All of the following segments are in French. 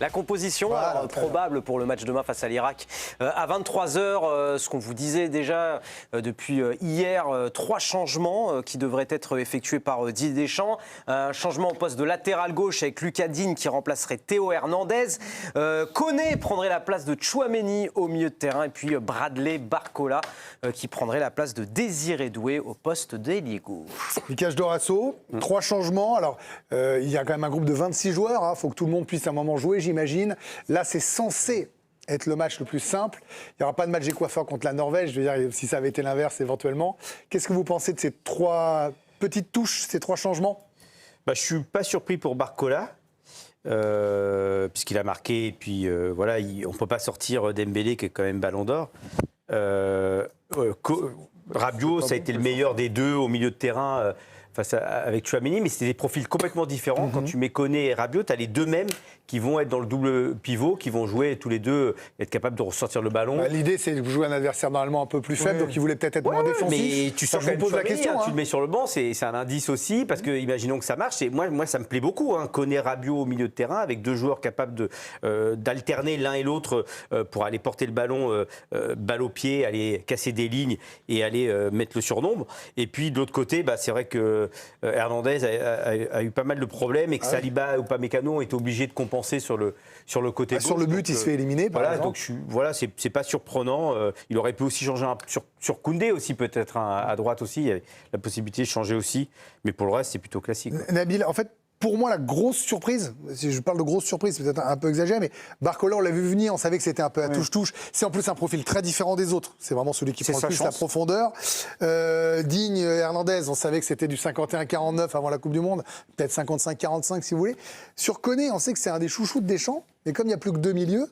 La composition probable pour le match demain face à l'Irak. À 23h, ce qu'on vous disait déjà depuis hier, 3 changements qui devraient être effectués par Didier Deschamps. Un changement au poste de latéral gauche avec Lucas Digne qui remplacerait Théo Hernandez. Koné prendrait la place de Tchouaméni au milieu de terrain. Et puis Bradley Barcola qui prendrait la place de Désiré Doué au poste d'ailier gauche. Lucas Dorasso, 3 changements. Alors, il y a quand même un groupe de 26 joueurs. Il faut que tout le monde puisse à un moment jouer, j'imagine. Là, c'est censé être le match le plus simple. Il n'y aura pas de match des coiffeurs contre la Norvège. Je veux dire, si ça avait été l'inverse, éventuellement. Qu'est-ce que vous pensez de ces 3 petites touches, ces 3 changements ? Je ne suis pas surpris pour Barcola. Puisqu'il a marqué, et puis voilà, on ne peut pas sortir Dembélé qui est quand même ballon d'or. Rabiot, ça a été le meilleur des deux au milieu de terrain avec Tchouaméni, mais c'était des profils complètement différents. Quand tu mets Koné et Rabiot, tu as les deux mêmes qui vont être dans le double pivot, qui vont jouer tous les deux, être capables de ressortir le ballon. L'idée, c'est de jouer un adversaire normalement un peu plus faible, donc il voulait peut-être être moins défensif. Mais tu sors quand même pose la question. Tu le mets sur le banc, c'est un indice aussi, parce que imaginons que ça marche. Et moi, ça me plaît beaucoup. Koné, Rabiot au milieu de terrain, avec 2 joueurs capables d'alterner l'un et l'autre pour aller porter le ballon, balle au pied, aller casser des lignes et aller mettre le surnombre. Et puis de l'autre côté, c'est vrai que Hernandez a eu pas mal de problèmes et que Saliba ou Upamecano ont été obligés de compenser sur le côté gauche. Sur le but, il se fait éliminer, par exemple. Donc c'est pas surprenant. Il aurait pu aussi changer sur Koundé aussi, peut-être, à droite aussi. Il y avait la possibilité de changer aussi. Mais pour le reste, c'est plutôt classique. Nabil, en fait, pour moi, la grosse surprise, si je parle de grosse surprise, c'est peut-être un peu exagéré, mais Barcola, on l'a vu venir, on savait que c'était un peu à touche-touche. C'est en plus un profil très différent des autres. C'est vraiment celui qui prend le plus la profondeur. Digne, Hernandez, on savait que c'était du 51-49 avant la Coupe du Monde, peut-être 55-45 si vous voulez. Sur Koné, on sait que c'est un des chouchous de Deschamps, mais comme il n'y a plus que 2 milieux,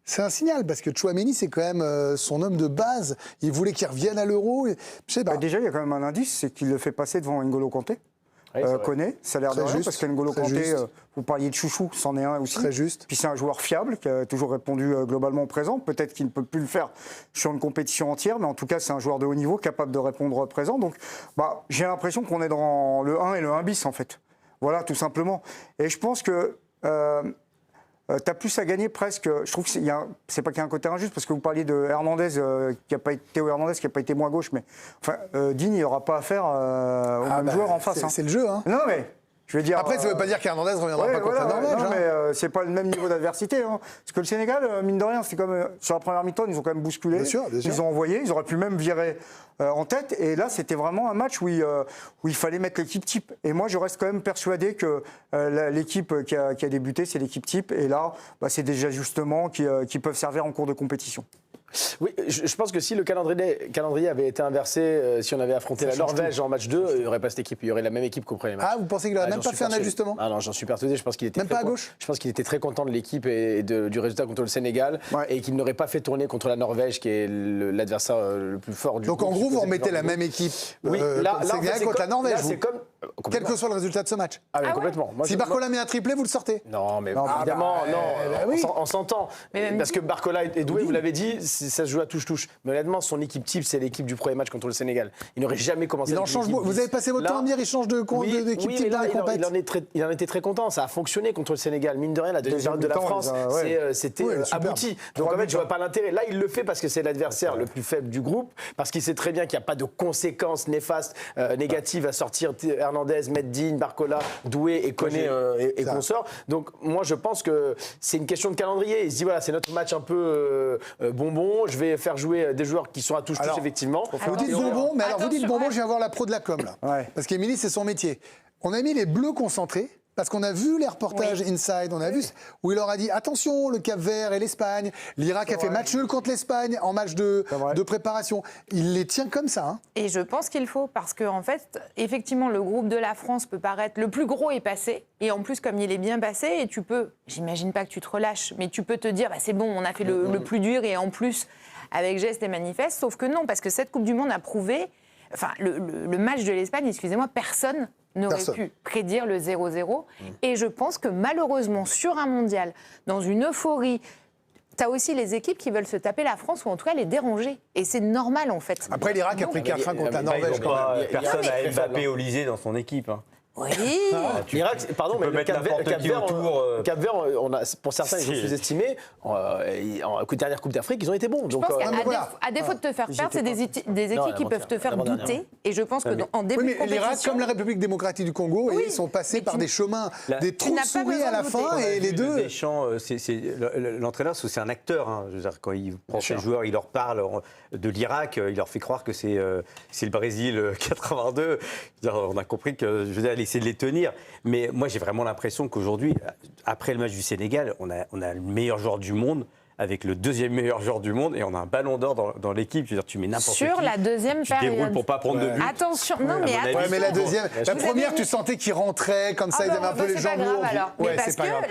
c'est un signal, parce que Tchouaméni, c'est quand même son homme de base. Il voulait qu'il revienne à l'Euro. Je sais pas. Déjà, il y a quand même un indice, c'est qu'il le fait passer devant N'Golo Kanté. Koné, ça a l'air d'être juste, parce qu'N'Golo Kanté, vous parliez de chouchou, c'en est un aussi. Très juste. Puis c'est un joueur fiable, qui a toujours répondu globalement présent. Peut-être qu'il ne peut plus le faire sur une compétition entière, mais en tout cas, c'est un joueur de haut niveau, capable de répondre présent. Donc, j'ai l'impression qu'on est dans le 1 et le 1 bis, en fait. Voilà, tout simplement. Et je pense que t'as plus à gagner presque. Je trouve que c'est pas qu'il y a un côté injuste, parce que vous parliez de Hernandez, Théo Hernandez, qui n'a pas été moins gauche, mais enfin, Digne, il n'aura pas affaire au même joueur en face. C'est le jeu, hein. Non, mais je veux dire. Après, ça ne veut pas dire qu'Hernandez ne reviendra pas contre la Norvège. Non, mais c'est pas le même niveau d'adversité. Parce que le Sénégal, mine de rien, c'est comme sur la première mi-temps, ils ont quand même bousculé. Bien sûr. Ils ont envoyé, ils auraient pu même virer en tête. Et là, c'était vraiment un match où il fallait mettre l'équipe type. Et moi, je reste quand même persuadé que l'équipe qui a débuté, c'est l'équipe type. Et là, c'est des ajustements qui peuvent servir en cours de compétition. Oui, je pense que si le calendrier avait été inversé, si on avait affronté la Norvège en match 2, il n'y aurait pas cette équipe, il y aurait la même équipe qu'au premier match. Ah, vous pensez qu'il n'aurait même pas fait un ajustement ? Ah non, j'en suis persuadé, je pense qu'il était même pas à gauche. Je pense qu'il était très content de l'équipe et du résultat contre le Sénégal, et qu'il n'aurait pas fait tourner contre la Norvège, qui est l'adversaire le plus fort du groupe. Donc en gros, vous remettez la même équipe contre la Norvège, quel que soit le résultat de ce match. Ah oui, complètement. Si Barcola met un triplé, vous le sortez ? Non, mais évidemment, on s'entend. Parce que Barcola est doué, vous l'avez dit, ça se joue à touche-touche. Mais honnêtement, son équipe type, c'est l'équipe du premier match contre le Sénégal. Il n'aurait jamais commencé. Il en change. Vous avez passé votre temps à me dire, il change d'équipe type dans les compétitions. Il en était très content. Ça a fonctionné contre le Sénégal. Mine de rien, la deuxième période de la France, c'était abouti. Donc en fait, je vois pas l'intérêt. Là, il le fait parce que c'est l'adversaire le plus faible du groupe, parce qu'il sait très bien qu'il n'y a pas de conséquences néfastes, négatives à sortir Hernandez, Digne, Barcola, Doué et Koné et consorts. Donc moi, je pense que c'est une question de calendrier. Il se dit voilà, c'est notre match un peu bonbon. Je vais faire jouer des joueurs qui sont à touche-touche, effectivement. Vous dites bonbon, mais alors vous dites bonbon, je viens voir la pro de la com, là. Parce qu'Émilie, c'est son métier. On a mis les bleus concentrés, parce qu'on a vu les reportages Inside, on a vu où il leur a dit attention, le Cap-Vert et l'Espagne, l'Irak a fait match nul contre l'Espagne en match de préparation. Il les tient comme ça. Et je pense qu'il faut, parce qu'en fait, effectivement, le groupe de la France peut paraître le plus gros est passé, et en plus, comme il est bien passé, et tu peux, j'imagine pas que tu te relâches, mais tu peux te dire c'est bon, on a fait le plus dur, et en plus, avec geste et manifeste, sauf que non, parce que cette Coupe du Monde a prouvé, le match de l'Espagne, excusez-moi, personne n'aurait pu prédire le 0-0. Et je pense que malheureusement, sur un mondial, dans une euphorie, tu as aussi les équipes qui veulent se taper la France, ou en tout cas les déranger. Et c'est normal, en fait. Après, l'Irak a pris 4-1 contre la Norvège. Personne n'a Mbappé au Élysée dans son équipe. Oui. L'Irak, pardon, mais le Cap-Vert, pour certains, ils ont sous-estimé. En dernière Coupe d'Afrique, ils ont été bons. Je pense qu'à défaut de te faire perdre, c'est des équipes qui peuvent te faire douter. Et je pense qu'en début de compétition... l'Irak, comme la République démocratique du Congo, ils sont passés par des chemins, des trous de souris à la fin, et les deux... L'entraîneur, c'est un acteur. Je veux dire, quand il prend ses joueurs, il leur parle de l'Irak, il leur fait croire que c'est le Brésil 82. On a compris que, je veux dire, essayer de les tenir. Mais moi, j'ai vraiment l'impression qu'aujourd'hui, après le match du Sénégal, on a le meilleur joueur du monde avec le deuxième meilleur joueur du monde et on a un ballon d'or dans l'équipe. Je veux dire, tu mets n'importe qui. Sur la deuxième période. Tu déroules pour pas prendre de but. Attention, non mais attention. Mais la deuxième, la première, tu sentais qu'ils rentraient comme ça, ils avaient un peu les jambes lourdes. Ouais, c'est pas grave.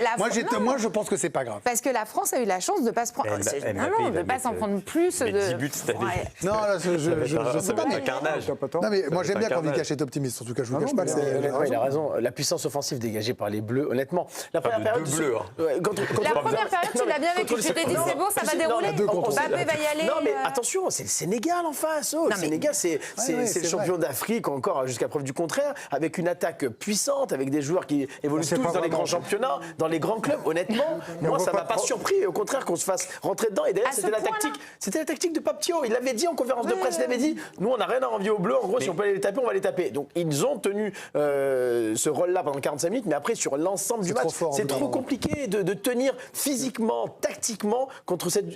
Moi, je pense que c'est pas grave. Parce que la France a eu la chance de pas se prendre, de pas s'en prendre plus. 10 buts cette année. Non, là, je sais pas. Un carnage. Non mais moi j'aime bien quand Vikash est optimiste. En tout cas, je vous cache pas que c'est. Il a raison. La puissance offensive dégagée par les Bleus, honnêtement. La première période. La première période, tu l'as bien vécu. Tu t'es dit c'est bon, ça va dérouler. Mbappé va y aller. Non, mais attention, c'est le Sénégal en face. Le Sénégal, c'est le champion d'Afrique, encore jusqu'à preuve du contraire, avec une attaque puissante, avec des joueurs qui évoluent tous dans les grands championnats, dans les grands clubs. Honnêtement, moi, ça m'a pas surpris. Au contraire, qu'on se fasse rentrer dedans. Et derrière, c'était la tactique de Papetio. Il l'avait dit en conférence de presse. Il avait dit nous, on n'a rien à envier aux Bleus. En gros, si on peut aller les taper, on va les taper. Donc, ils ont tenu ce rôle-là pendant 45 minutes. Mais après, sur l'ensemble du match, c'est trop compliqué de tenir physiquement, tactiquement contre cette.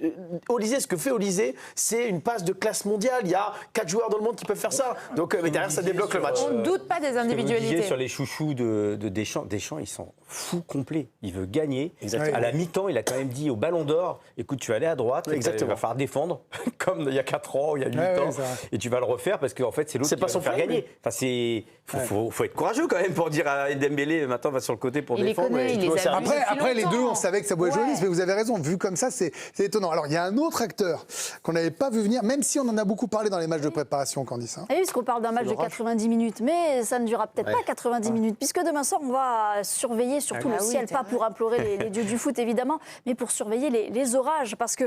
Olysée, ce que fait Olysée, c'est une passe de classe mondiale. Il y a 4 joueurs dans le monde qui peuvent faire ça. Donc, mais derrière, ça débloque le match. On ne doute pas des individualités. Sur les chouchous de Deschamps, ils sont fous complets. Il veut gagner. Exactement. À la mi-temps, il a quand même dit au Ballon d'Or, écoute, tu vas aller à droite, il va falloir défendre, comme il y a 4 ans, il y a 8 ans, et tu vas le refaire parce qu'en fait, c'est l'autre qui va te faire gagner. Enfin, faut être courageux quand même pour dire à Dembélé, maintenant, va sur le côté pour défendre. Après, les deux, on savait que ça pouvait jouer, mais vous avez raison, vu comme ça, c'est étonnant. Alors, il y a un autre acteur qu'on n'avait pas vu venir, même si on en a beaucoup parlé dans les matchs de préparation, Candice. Oui, parce qu'on parle d'un match de 90 minutes, mais ça ne durera peut-être pas 90 minutes, puisque demain soir, on va surveiller surtout le ciel, pas pour implorer les dieux du foot, évidemment, mais pour surveiller les orages, parce que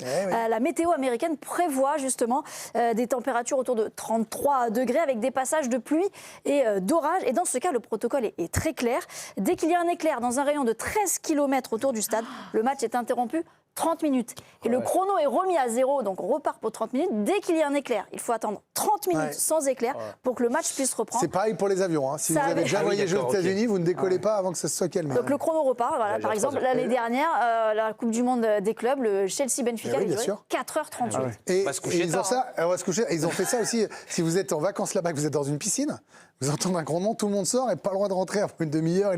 la météo américaine prévoit justement des températures autour de 33 degrés, avec des passages de pluie et d'orage. Et dans ce cas, le protocole est très clair. Dès qu'il y a un éclair dans un rayon de 13 km autour du stade, le match est interrompu 30 minutes. Et le chrono est remis à zéro, donc on repart pour 30 minutes. Dès qu'il y a un éclair, il faut attendre 30 minutes sans éclair pour que le match puisse reprendre. C'est pareil pour les avions. Hein. Si vous avez déjà voyagé aux États-Unis, vous ne décollez pas avant que ce soit calme. Donc le chrono repart. Voilà, par exemple, l'année dernière, la Coupe du Monde des clubs, le Chelsea-Benfica, il a duré 4h38. Et ils ont fait ça aussi. Si vous êtes en vacances là-bas, que vous êtes dans une piscine, vous entendez un grondement, tout le monde sort et pas le droit de rentrer après une demi-heure.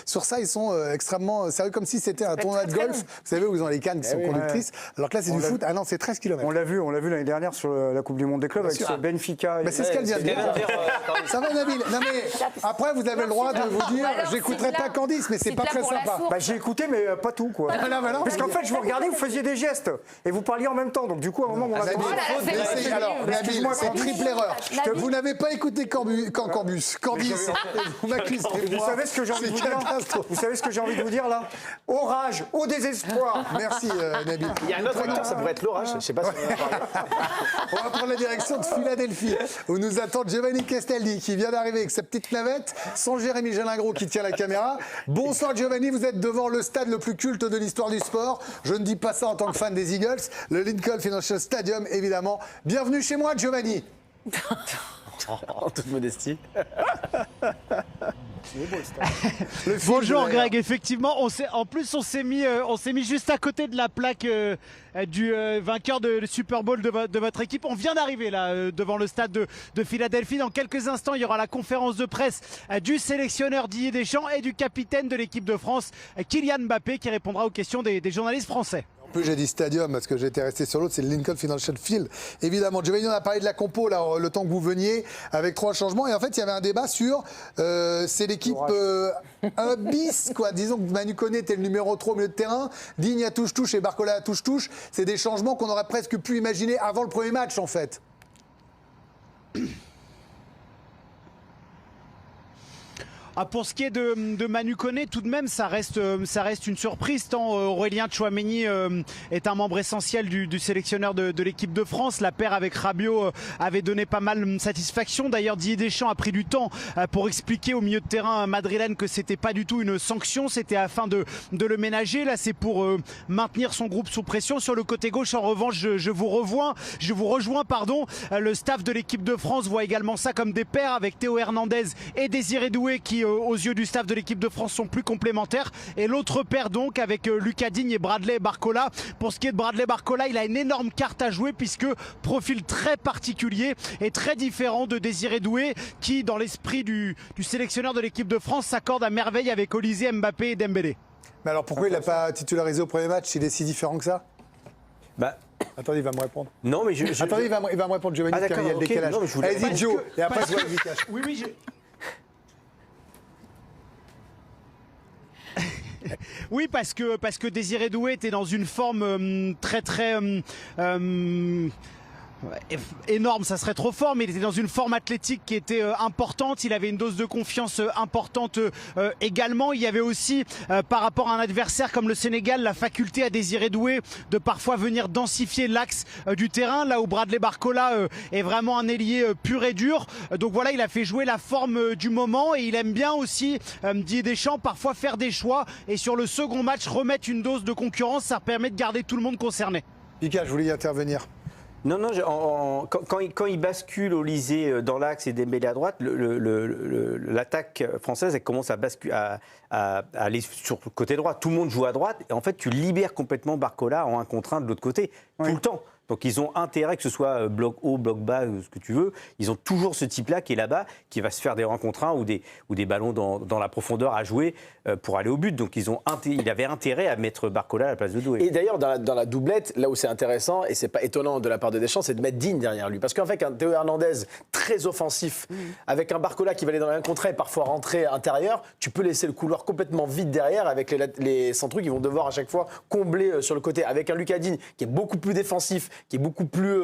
Sur ça, ils sont extrêmement sérieux, comme si c'était un tournoi de golf. Vous savez, où ils ont les cannes qui sont conductrices. Alors que là, c'est du foot. Ah non, c'est 13 km. On l'a vu l'année dernière sur la Coupe du Monde des clubs avec ce Benfica. C'est ce qu'elle vient de dire. Ça va, Nabil. Non, mais après, vous avez le droit de vous dire j'écouterai pas Candice, mais c'est pas très sympa. J'ai écouté, mais pas tout, quoi. Parce qu'en fait, je vous regardais, vous faisiez des gestes et vous parliez en même temps. Donc, du coup, à un moment, on a alors, Nabil, c'est triple erreur. Vous n'avez pas écouté Candice. Vous m'accusez. Vous savez ce que j'ai envie de vous dire? Vous savez ce que j'ai envie de vous dire là? Orage, au désespoir. Merci, Nabil. Il y a un autre acteur, ça pourrait être l'orage. Je sais pas si on va prendre la direction de Philadelphie, où nous attend Giovanni Castaldi, qui vient d'arriver avec sa petite navette, sans Jérémy Jalingro qui tient la caméra. Bonsoir Giovanni, vous êtes devant le stade le plus culte de l'histoire du sport. Je ne dis pas ça en tant que fan des Eagles, le Lincoln Financial Stadium, évidemment. Bienvenue chez moi, Giovanni. En toute modestie. Bonjour Greg, effectivement, on s'est mis juste à côté de la plaque du vainqueur de Super Bowl de votre équipe. On vient d'arriver là devant le stade de Philadelphie. Dans quelques instants, il y aura la conférence de presse du sélectionneur Didier Deschamps et du capitaine de l'équipe de France, Kylian Mbappé, qui répondra aux questions des journalistes français. En plus, j'ai dit stadium parce que j'étais resté sur l'autre, c'est le Lincoln Financial Field. Évidemment, Giovanni, on a parlé de la compo là, le temps que vous veniez, avec 3 changements. Et en fait, il y avait un débat sur c'est l'équipe 1 bis, quoi. Disons que Manu Koné était le numéro 3 au milieu de terrain, Digne à touche-touche et Barcola à touche-touche. C'est des changements qu'on aurait presque pu imaginer avant le premier match, en fait. Pour ce qui est de Manu Koné, tout de même, ça reste une surprise, tant Aurélien Tchouaméni est un membre essentiel du sélectionneur de l'équipe de France. La paire avec Rabiot avait donné pas mal de satisfaction. D'ailleurs, Didier Deschamps a pris du temps pour expliquer au milieu de terrain madrilène que c'était pas du tout une sanction, c'était afin de le ménager. Là, c'est pour maintenir son groupe sous pression. Sur le côté gauche, en revanche, je vous rejoins. Le staff de l'équipe de France voit également ça comme des paires avec Théo Hernandez et Désiré Doué qui, aux yeux du staff de l'équipe de France, sont plus complémentaires. Et l'autre paire donc avec Lucas Digne et Bradley Barcola. Pour ce qui est de Bradley Barcola, il a une énorme carte à jouer puisque profil très particulier et très différent de Désiré Doué qui, dans l'esprit du sélectionneur de l'équipe de France, s'accorde à merveille avec Olysée, Mbappé et Dembélé. Mais alors pourquoi il n'a pas titularisé au premier match s'il est si différent que ça? Attendez, il va me répondre. Non, mais Attendez, il va me répondre, Giovanni, car il y a le décalage. Allez-y, Joe, et après, je vois le Vicage. Oui, parce que Désiré Doué était dans une forme très énorme, ça serait trop fort, mais il était dans une forme athlétique qui était importante. Il avait une dose de confiance importante également. Il y avait aussi, par rapport à un adversaire comme le Sénégal, la faculté à Désiré Doué de parfois venir densifier l'axe du terrain, là où Bradley Barcola est vraiment un ailier pur et dur. Donc voilà, il a fait jouer la forme du moment et il aime bien aussi, Didier Deschamps, parfois faire des choix. Et sur le second match, remettre une dose de concurrence, ça permet de garder tout le monde concerné. Vicage, je voulais y intervenir. Non, quand il bascule Olysée dans l'axe et Dembélé à droite, l'attaque française elle commence à aller sur le côté droit. Tout le monde joue à droite et en fait tu libères complètement Barcola en 1 contre 1 de l'autre côté, tout le temps. Donc ils ont intérêt, que ce soit bloc haut, bloc bas, ce que tu veux, ils ont toujours ce type-là qui est là-bas, qui va se faire des 1 contre 1 ou des ballons dans la profondeur à jouer pour aller au but. Donc il avait intérêt à mettre Barcola à la place de Doué. Et d'ailleurs, dans la doublette, là où c'est intéressant, et c'est pas étonnant de la part de Deschamps, c'est de mettre Digne derrière lui. Parce qu'en fait, un Théo Hernandez très offensif, avec un Barcola qui va aller dans un contre 1 et parfois rentrer intérieur, tu peux laisser le couloir complètement vide derrière avec les centraux qui vont devoir à chaque fois combler sur le côté. Avec un Lucas Digne qui est beaucoup plus défensif, qui est beaucoup plus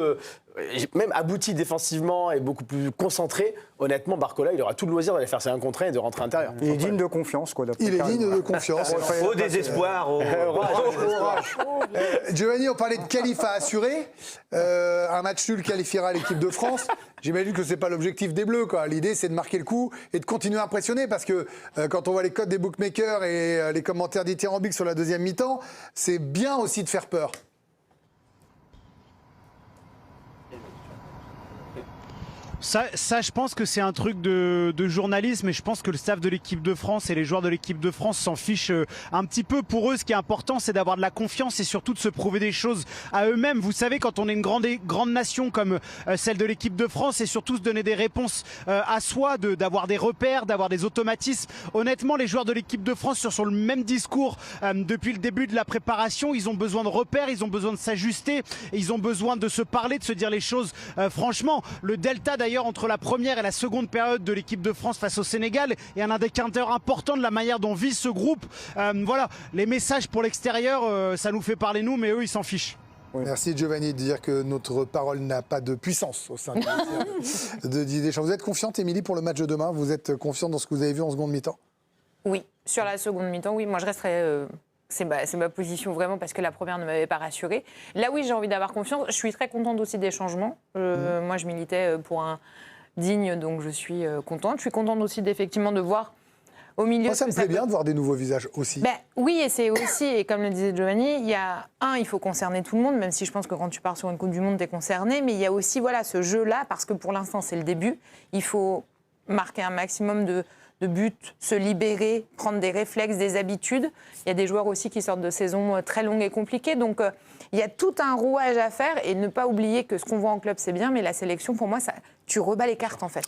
même abouti défensivement et beaucoup plus concentré, honnêtement, Barcola, il aura tout le loisir d'aller faire ses 1 contre 1 et de rentrer intérieur. Il est digne de confiance, quoi. Il est digne de confiance. Au désespoir, au orage. Giovanni, on parlait de qualif à assurer. Un match nul qualifiera l'équipe de France. J'imagine que c'est pas l'objectif des Bleus, quoi. L'idée, c'est de marquer le coup et de continuer à impressionner, parce que quand on voit les codes des bookmakers et les commentaires dithyrambiques sur la deuxième mi-temps, c'est bien aussi de faire peur. Ça, je pense que c'est un truc de journalisme, et je pense que le staff de l'équipe de France et les joueurs de l'équipe de France s'en fichent un petit peu. Pour eux, ce qui est important, c'est d'avoir de la confiance et surtout de se prouver des choses à eux-mêmes. Vous savez, quand on est une grande nation comme celle de l'équipe de France, c'est surtout se donner des réponses à soi, d'avoir des repères, d'avoir des automatismes. Honnêtement, les joueurs de l'équipe de France sont sur le même discours depuis le début de la préparation. Ils ont besoin de repères, ils ont besoin de s'ajuster, ils ont besoin de se parler, de se dire les choses franchement. Le delta, d'ailleurs, entre la première et la seconde période de l'équipe de France face au Sénégal est un indicateur important de la manière dont vit ce groupe. Voilà, les messages pour l'extérieur, ça nous fait parler nous, mais eux, ils s'en fichent. Oui. Merci Giovanni de dire que notre parole n'a pas de puissance au sein de Didier Deschamps. Vous êtes confiante, Émilie, pour le match de demain? Vous êtes confiante dans ce que vous avez vu en seconde mi-temps? Oui, sur la seconde mi-temps, oui. Moi, je resterai... C'est ma position vraiment, parce que la première ne m'avait pas rassurée. Là, oui, j'ai envie d'avoir confiance. Je suis très contente aussi des changements. Moi, je militais pour un Digne, donc je suis contente. Je suis contente aussi effectivement de voir au milieu... Moi, ça me plaît bien de voir des nouveaux visages aussi. Oui, et c'est aussi, et comme le disait Giovanni, il faut concerner tout le monde, même si je pense que quand tu pars sur une Coupe du Monde, tu es concerné. Mais il y a aussi ce jeu-là, parce que pour l'instant, c'est le début. Il faut marquer un maximum de buts, se libérer, prendre des réflexes, des habitudes. Il y a des joueurs aussi qui sortent de saisons très longues et compliquées. Donc, il y a tout un rouage à faire, et ne pas oublier que ce qu'on voit en club, c'est bien, mais la sélection, pour moi, tu rebats les cartes, en fait.